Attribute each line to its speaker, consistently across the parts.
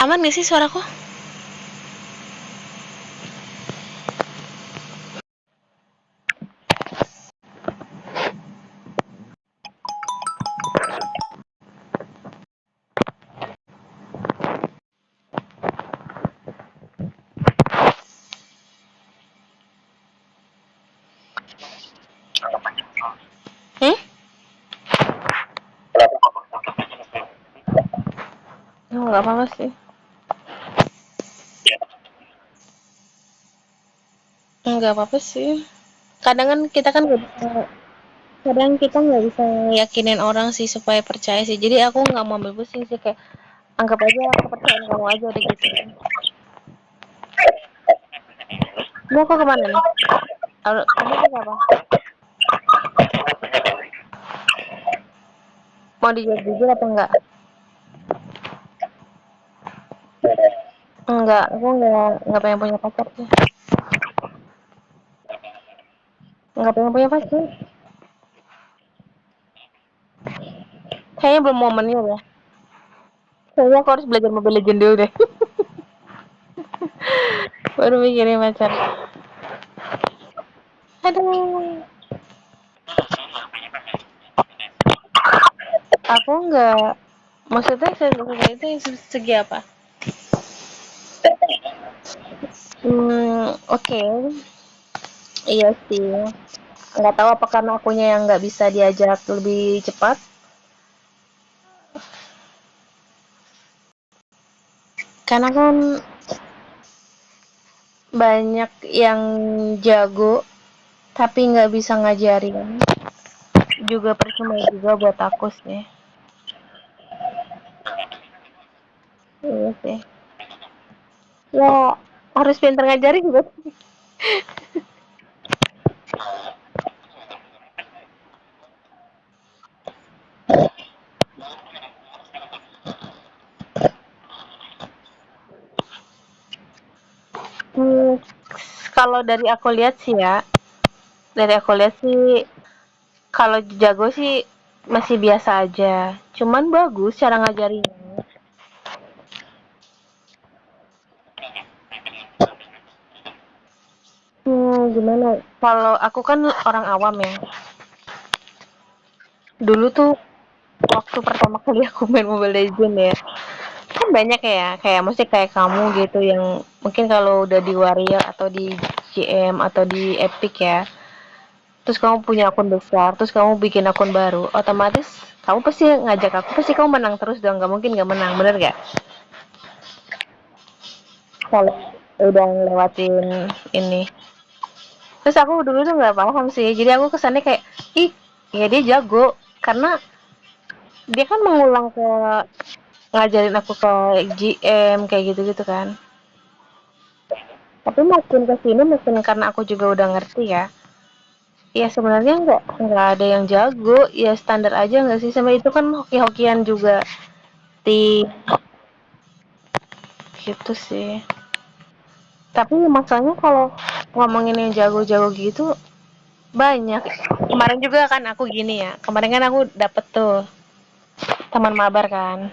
Speaker 1: Aman gak sih suaraku? Hmm? Oh, nggak apa-apa sih. Nggak apa-apa sih. Kadang kan kita kan nggak bisa, kadang kita nggak bisa yakinin orang sih supaya percaya sih. Jadi aku nggak mau ambil pusing sih, kayak anggap aja kepercayaan kamu aja udah gitu. Mau kok kemana nih? Kamu tuh apa? Mau dijawab jujur apa enggak? Enggak, aku nggak pengen punya pacar sih. Nggak pengen punya pacar. Kayaknya belum momennya ya. Kayaknya aku harus belajar Mobile Legends dulu deh. Baru mikirin pacar. Aduh, aku nggak. Maksudnya saya itu yang segi apa? Oke. Iya sih. Nggak tahu apa karena akunya yang nggak bisa diajak lebih cepat. Karena kan banyak yang jago tapi nggak bisa ngajarin. Juga percuma juga buat aku sih. Iya sih. Ya harus pintar ngajarin juga. Hmm, kalau dari aku lihat sih ya, dari aku lihat sih kalau jago sih masih biasa aja. Cuman bagus cara ngajarin. Gimana? Kalau aku kan orang awam ya. Dulu tuh waktu pertama kali aku main Mobile Legends ya, kan banyak ya, kayak mesti kayak kamu gitu yang mungkin kalau udah di Warrior atau di GM atau di Epic ya, terus kamu punya akun besar, terus kamu bikin akun baru, otomatis kamu pasti ngajak aku, pasti kamu menang terus dong, nggak mungkin nggak menang, bener gak? Kalau udah ngelewatin ini. Terus aku dulu tuh nggak paham sih, jadi aku kesannya kayak, ih, ya dia jago, karena dia kan mengulang ke ngajarin aku ke GM kayak gitu-gitu kan. Tapi makin ke sini makin karena aku juga udah ngerti ya. Ya sebenarnya nggak ada yang jago, ya standar aja nggak sih, sama itu kan hoki-hokian juga di gitu sih. Tapi masalahnya kalau ngomongin yang jago-jago gitu banyak. Kemarin juga kan aku gini ya. Kemarin kan aku dapet tuh teman mabar kan.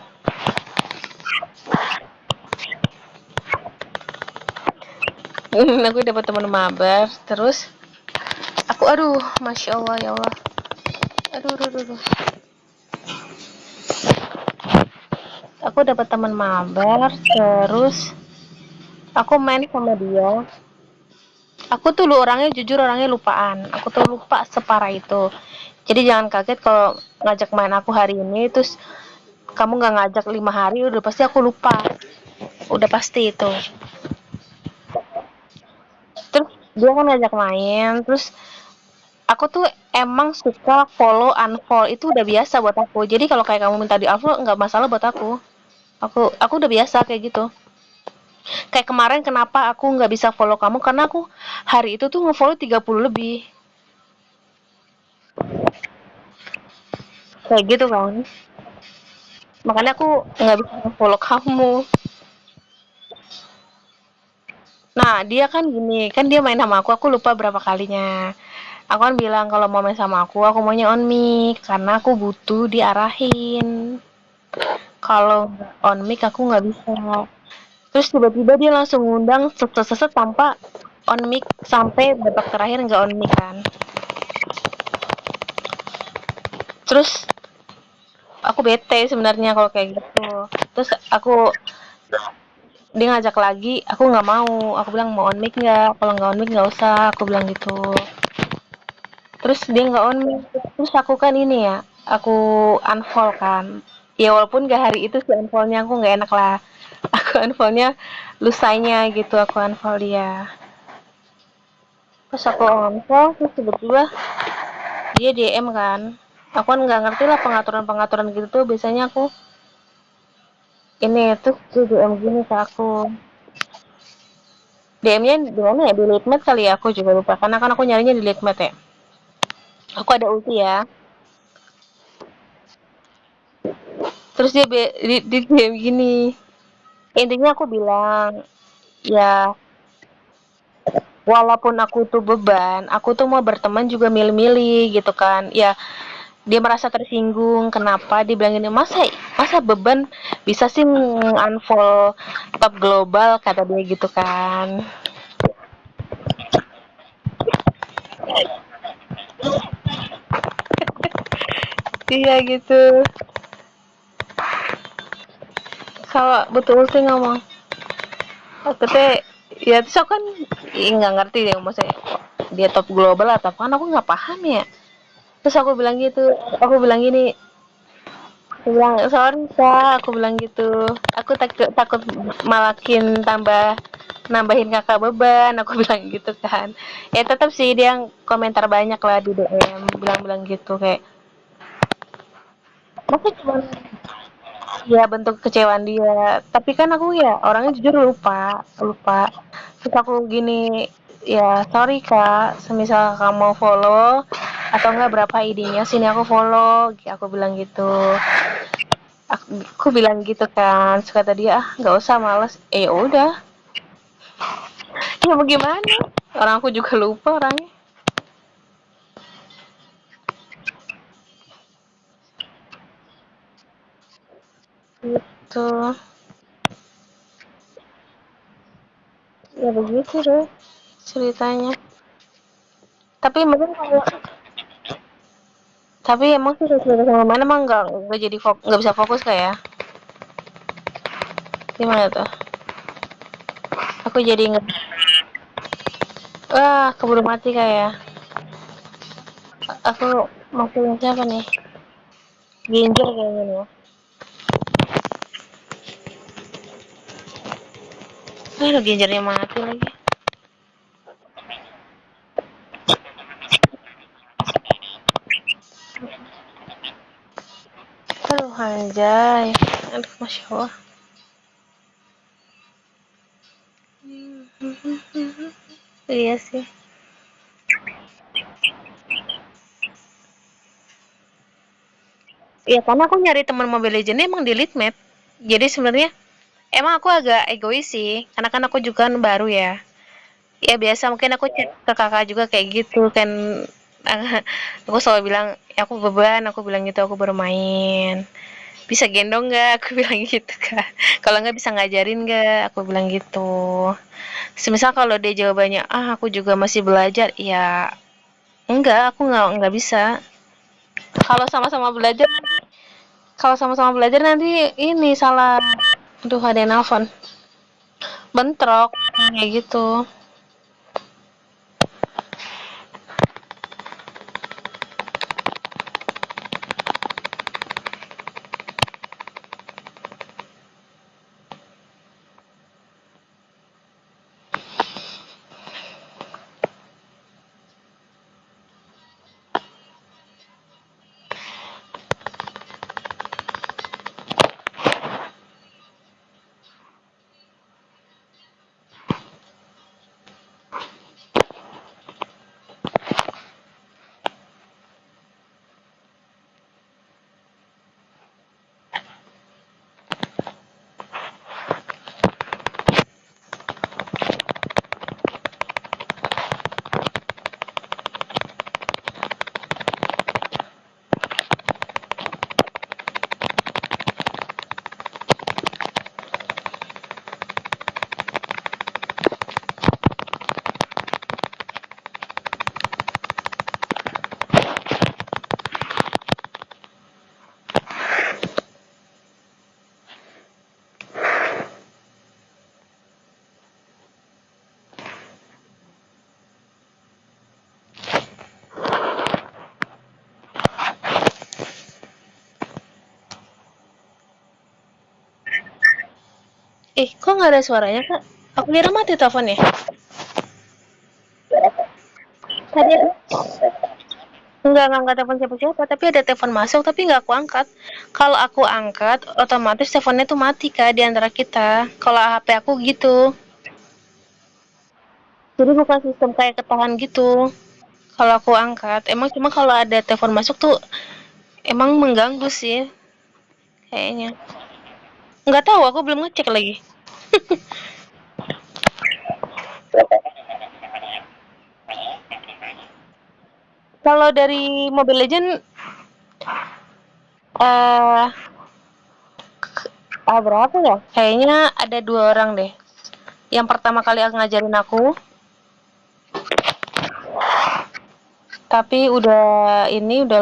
Speaker 1: Aku dapet teman mabar, terus aku aduh, masya Allah ya Allah. Aduh, aduh, aduh, aduh. Aku dapat teman mabar, terus aku main sama dia. Aku tuh lu orangnya jujur orangnya lupaan. Aku tuh lupa separah itu. Jadi jangan kaget kalau ngajak main aku hari ini, terus kamu nggak ngajak 5 hari, udah pasti aku lupa. Udah pasti itu. Terus dia kan ngajak main, terus aku tuh emang suka follow unfollow itu udah biasa buat aku. Jadi kalau kayak kamu minta di unfollow nggak masalah buat aku. Aku udah biasa kayak gitu. Kayak kemarin kenapa aku nggak bisa follow kamu karena aku hari itu tuh ngefollow 30 lebih. Kayak gitu kan. Makanya aku nggak bisa follow kamu. Nah dia kan gini, kan dia main sama aku lupa berapa kalinya. Aku kan bilang kalau mau main sama aku maunya on mic karena aku butuh diarahin. Kalau on mic aku nggak bisa. Terus tiba-tiba dia langsung ngundang seset tanpa on mic sampai babak terakhir nggak on mic kan. Terus aku bete sebenarnya kalau kayak gitu. Terus dia ngajak lagi, aku nggak mau. Aku bilang mau on mic nggak? Kalau nggak on mic nggak usah. Aku bilang gitu. Terus dia nggak on mic. Terus aku kan ini ya, aku unfollow kan. Ya walaupun gak hari itu sih unfoldnya aku nggak enak lah. Aku unfoldnya lusanya gitu, aku unfollow dia. Terus aku unfollow, terus tiba-tiba dia DM kan. Aku kan nggak ngerti lah pengaturan-pengaturan gitu tuh. Biasanya aku ini tuh dia DM gini ke aku. DM-nya di mana ya? Di Litmed kali ya, aku juga lupa. Karena kan aku nyarinya di Litmed ya. Aku ada ulti ya. Terus di DM gini. Intinya aku bilang, ya walaupun aku tuh beban, aku tuh mau berteman juga milih-milih gitu kan. Ya dia merasa tersinggung, kenapa dia bilang ini, masa masa beban bisa sih unfollow top global, kata dia gitu kan. Iya gitu. Kalau betul sih ngomong aku teh, ya terus aku kan nggak ngerti deh maksudnya dia top global atau apa, kan aku nggak paham ya. Terus aku bilang gitu, aku bilang gini, aku bilang sorry kak, aku bilang gitu, aku takut takut malakin nambahin kakak beban, aku bilang gitu kan. Ya tetap sih dia komentar banyak lah di DM, bilang-bilang gitu kayak, masa cuma, ya bentuk kecewaan dia. Tapi kan aku ya orangnya jujur lupa, lupa. Terus aku gini, ya sorry kak, semisal kamu mau follow atau enggak berapa ID-nya sini aku follow, aku bilang gitu. Aku bilang gitu kan, suka tadi dia, ah nggak usah males. Ya udah, ya mau gimana? Orang aku juga lupa orangnya. Gitu, ya begitu deh ceritanya. Tapi mungkin kalau, tapi emang sih kalau cerita sama mana emang nggak jadi nggak bisa fokus kayak ya. Gimana tuh? Aku jadi nggak, wah keburu mati kayak ya. Aku maksudnya siapa nih? Ginjal kayaknya nih ya. Aduh ginjalnya mati lagi. Aduh anjay. Aduh masya Allah. Iya sih. Iya karena aku nyari teman Mobile Legends emang di lead map. Jadi sebenarnya emang aku agak egois sih. Karena kan aku juga kan baru ya. Ya biasa mungkin aku chat ke kakak juga kayak gitu kan. Aku selalu bilang, ya aku beban, aku bilang gitu, aku bermain. Bisa gendong nggak? Aku bilang gitu kan. Kalau nggak bisa ngajarin nggak? Aku bilang gitu. Semisal kalau dia jawabannya, ah aku juga masih belajar, ya enggak, aku nggak bisa. Kalau sama-sama belajar, kalau sama-sama belajar nanti ini salah. Aduh ada yang nelfon. Bentrok kayak gitu. Kok nggak ada suaranya, Kak? Aku kira mati teleponnya. Tadi nggak ngangkat telepon siapa-siapa, tapi ada telepon masuk, tapi nggak aku angkat. Kalau aku angkat, otomatis teleponnya tuh mati, Kak, di antara kita. Kalau HP aku gitu. Jadi bukan sistem kayak ketahuan gitu. Kalau aku angkat, emang cuma kalau ada telepon masuk tuh emang mengganggu sih, kayaknya. Nggak tahu, aku belum ngecek lagi. Kalau dari Mobile Legend, eh berapa ya? Kayaknya ada 2 orang deh. Yang pertama kali aku ngajarin aku, tapi udah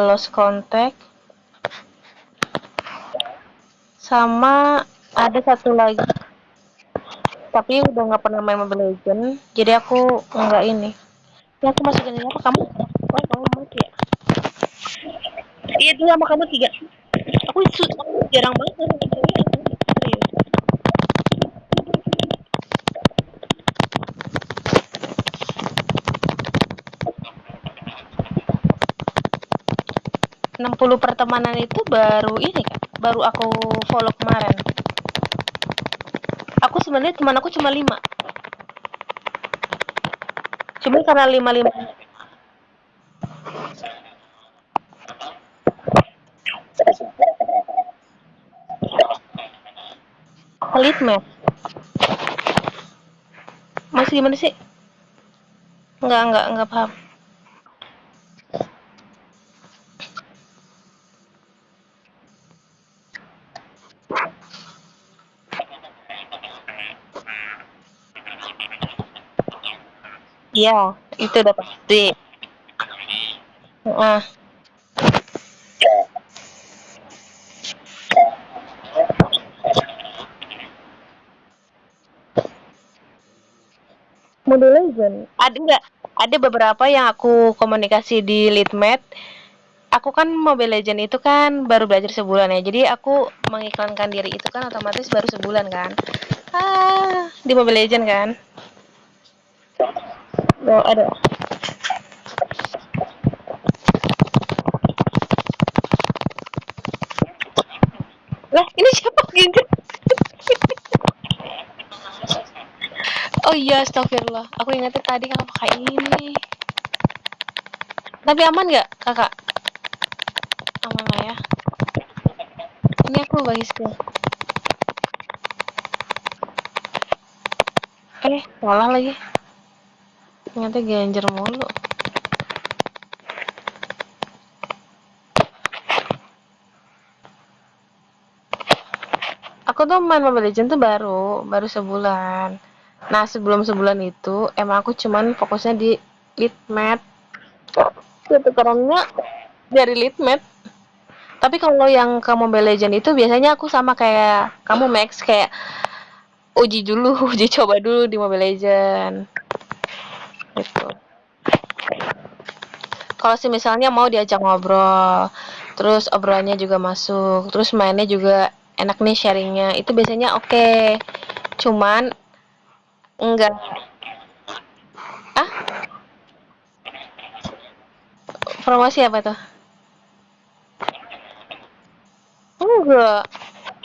Speaker 1: lost contact. Sama ada satu lagi, tapi udah nggak pernah main Mobile Legend. Jadi aku nggak ini. Ya aku masukin ini apa kamu? Oh kamu mati ya? Iya dulu sama kamu 3. Aku jarang banget sama cewek. Serius. 60 pertemanan itu baru ini kan, baru aku follow kemarin. Aku sebenarnya teman aku cuma 5. Cuma karena 5 pelit mah. Masih gimana sih? Enggak paham. Iya, itu udah pasti. Nah, Mobile Legend. Ada nggak? Ada beberapa yang aku komunikasi di Litmed. Aku kan Mobile Legend itu kan baru belajar sebulan ya. Jadi aku mengiklankan diri itu kan otomatis baru sebulan kan. Di Mobile Legend kan. Oh, ada. Lah, ini siapa gitu? Oh iya, astagfirullah. Aku ingatnya tadi kakak pakai ini. Tapi aman nggak, kakak? Aman lah ya. Ini aku bagi skill. Salah lagi. Ternyata Genjer mulu. Aku tuh main Mobile Legends tuh baru sebulan. Nah, sebelum sebulan itu emang aku cuman fokusnya di lead match. Ketukerannya dari lead match. Tapi kalau yang ke Mobile Legends itu biasanya aku sama kayak kamu Max, kayak uji dulu, uji coba dulu di Mobile Legends. Gitu. Kalau sih misalnya mau diajak ngobrol, terus obrolannya juga masuk, terus mainnya juga enak nih sharingnya, itu biasanya oke. Cuman enggak. Ah, promosi apa tuh? Enggak.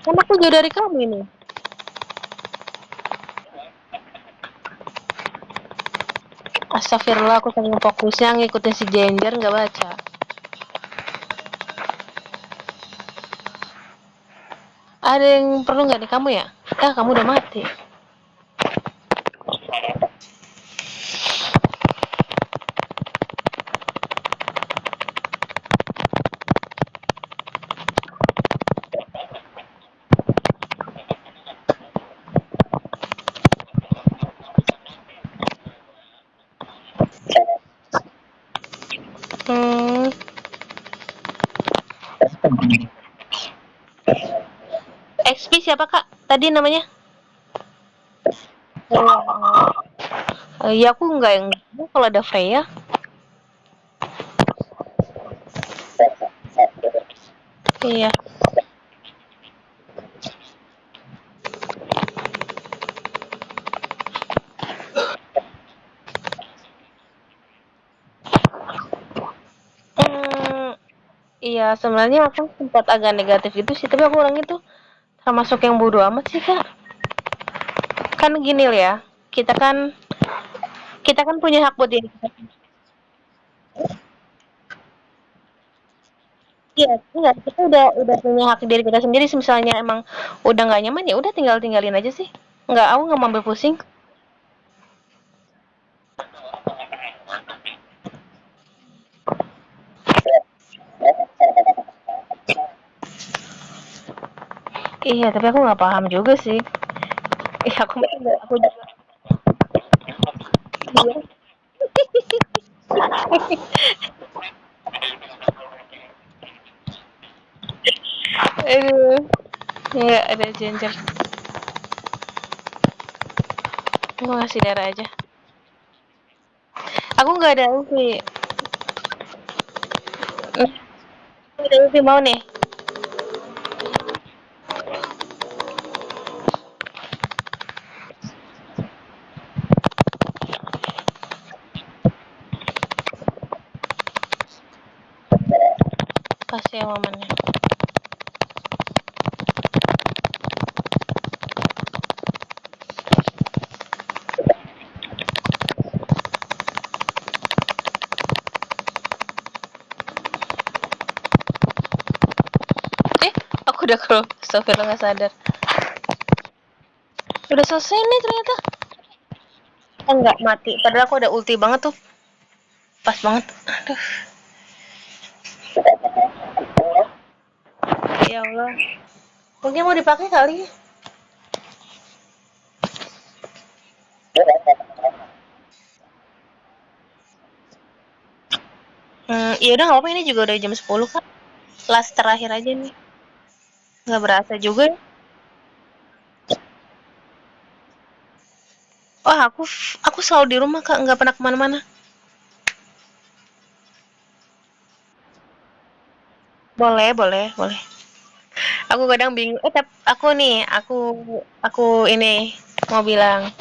Speaker 1: Kan aku jauh dari kamu ini. Astagfirullah, aku saking fokusnya ngikutin si Genjer nggak baca. Ada yang perlu nggak nih kamu ya? Kamu udah mati. Hmm, XP siapa kak? Tadi namanya? Iya aku nggak yang kalau ada Freya. Iya. Iya, sebenarnya aku sempat agak negatif gitu sih, tapi aku orang itu termasuk yang bodoh amat sih, Kak. Kan gini loh ya, kita kan kita kan punya hak buat diri kita. Iya, enggak, kita udah punya hak diri kita sendiri, misalnya emang udah nggak nyaman, ya udah tinggal tinggalin aja sih. Nggak, aku nggak mau ambil pusing. Iya, tapi aku nggak paham juga sih. Iya, aku juga iya. Aduh, nggak ada ginger. Aku ngasih darah aja. Aku nggak ada ulti. Ada ulti mau nih. Kasih ya momennya. Eh, aku udah kalau Astagfirullah nggak sadar. Udah selesai nih ternyata. Oh, enggak mati. Padahal aku udah ulti banget tuh. Pas banget. Aduh, ya Allah. Mungkin mau dipakai kali. Ya udah nggak apa-apa, ini juga udah jam 10 kan. Last terakhir aja nih. Nggak berasa juga. Oh, aku selalu di rumah Kak, nggak pernah kemana-mana. Boleh, boleh, boleh. Aku kadang bingung. Tapi aku ini mau bilang,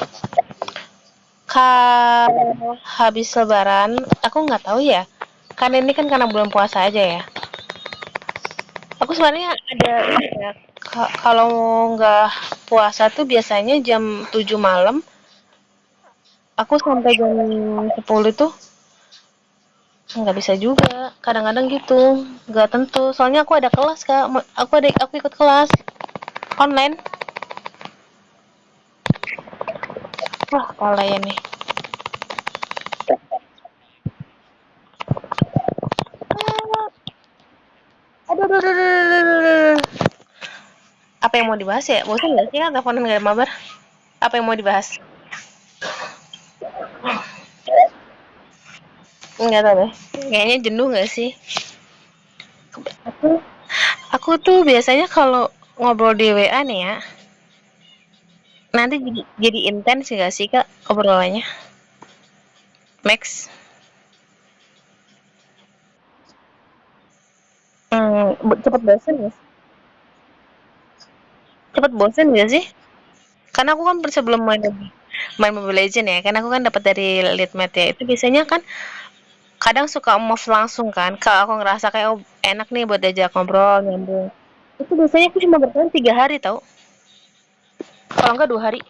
Speaker 1: kalau habis Lebaran, aku nggak tahu ya. Kan ini kan karena bulan puasa aja ya. Aku sebenarnya ada ini ya. Kalau nggak puasa tuh biasanya jam 7 malam, aku sampai jam 10 tuh nggak bisa juga. Kadang-kadang gitu, nggak tentu. Soalnya aku ada kelas Kak. Aku ikut kelas online. Wah, kalah ya nih. Aduh, aduh, aduh, aduh, aduh, aduh. Apa yang mau dibahas ya? Bosan nggak sih kan teleponan nggak ada mabar? Apa yang mau dibahas? Nggak tahu deh. Kayaknya jenuh nggak sih? Aku, aku tuh biasanya kalau ngobrol di WA nih ya, nanti jadi intens nggak sih Kak obrolannya? Max, cepet bosan nggak sih? Cepet bosan nggak sih? Karena aku kan sebelum main Mobile Legend ya, kan aku kan dapat dari lead mate ya. Itu biasanya kan kadang suka move langsung kan. Kalau aku ngerasa kayak oh, enak nih buat diajak ngobrol, nyambung. Itu biasanya aku cuma bertahan 3 hari tau. Kalau enggak 2 hari.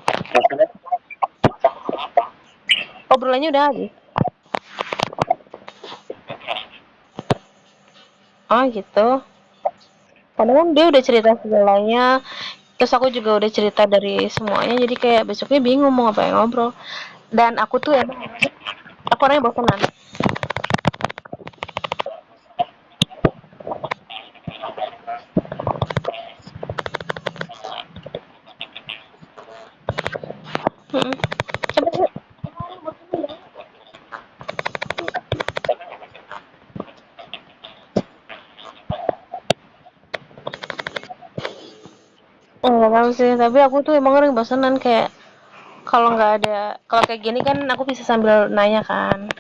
Speaker 1: Obrolannya udah habis. Oh gitu. Karena kan dia udah cerita segalanya. Terus aku juga udah cerita dari semuanya. Jadi kayak besoknya bingung mau ngapain ngobrol. Dan aku tuh emang aku orangnya bosanan. Mm-mm. Coba, enggak tahu sih. Tapi aku tuh emang orang bosanan kayak kalau kayak gini kan aku bisa sambil nanya kan.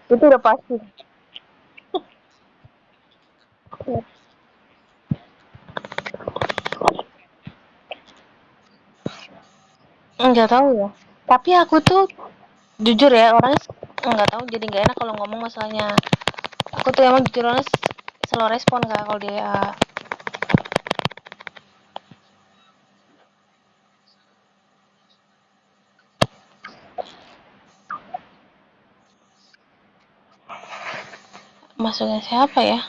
Speaker 1: Itu udah pasti. Nggak tahu ya. Tapi aku tuh jujur ya orangnya nggak tahu jadi nggak enak kalau ngomong masalahnya. Aku tuh emang jujur orangnya slow respon kak kalau dia masuknya siapa ya?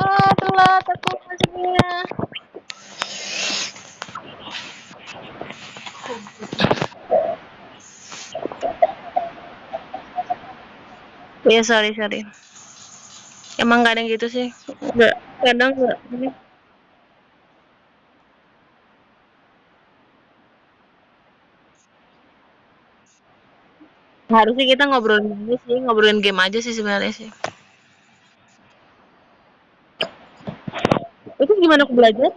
Speaker 1: Ah, telat aku masuknya. Ya sorry sorry. Emang gak ada yang gitu sih. Nggak, kadang nggak. Harusnya kita ngobrolin ini sih, ngobrolin game aja sih sebenarnya sih. Itu gimana aku belajar?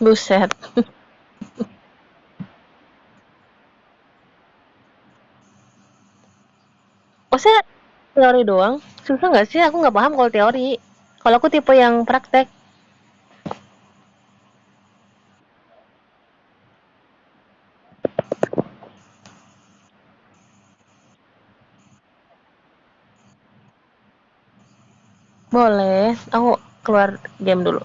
Speaker 1: Buset. Maksudnya teori doang? Susah nggak sih? Aku nggak paham kalau teori. Kalau aku tipe yang praktek. Boleh. Aku keluar game dulu.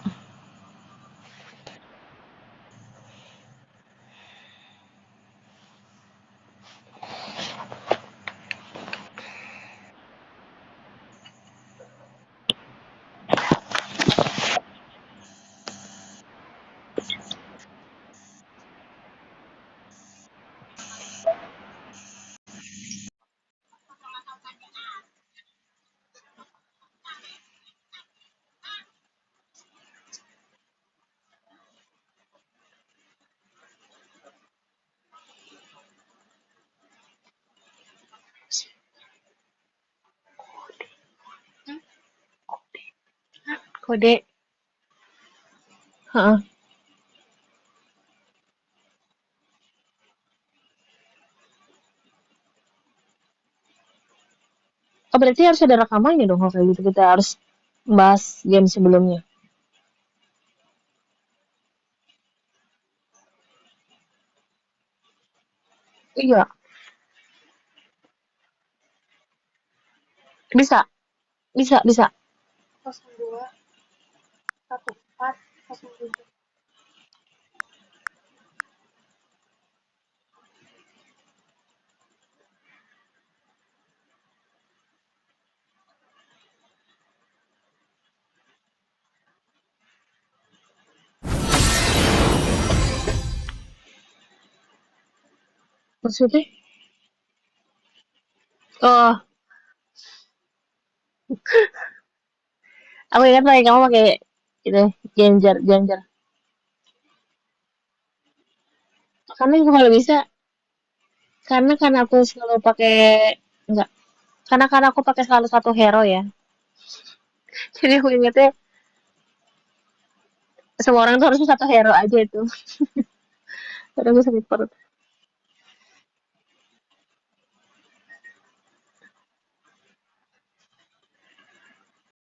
Speaker 1: Kode. Heeh. Oh, berarti harus ada rekamannya dong kalau kayak gitu. Kita harus bahas game sebelumnya. Iya, bisa. Bisa, bisa. Maksudnya? Oh, aku ingat lagi kamu pakai itu Genjar, Genjar. Karena aku kalau bisa, karena aku selalu pakai enggak, karena aku pakai selalu satu hero ya. Jadi aku ingetnya semua orang tuh harusnya satu hero aja itu. Kadang gue sakit perut.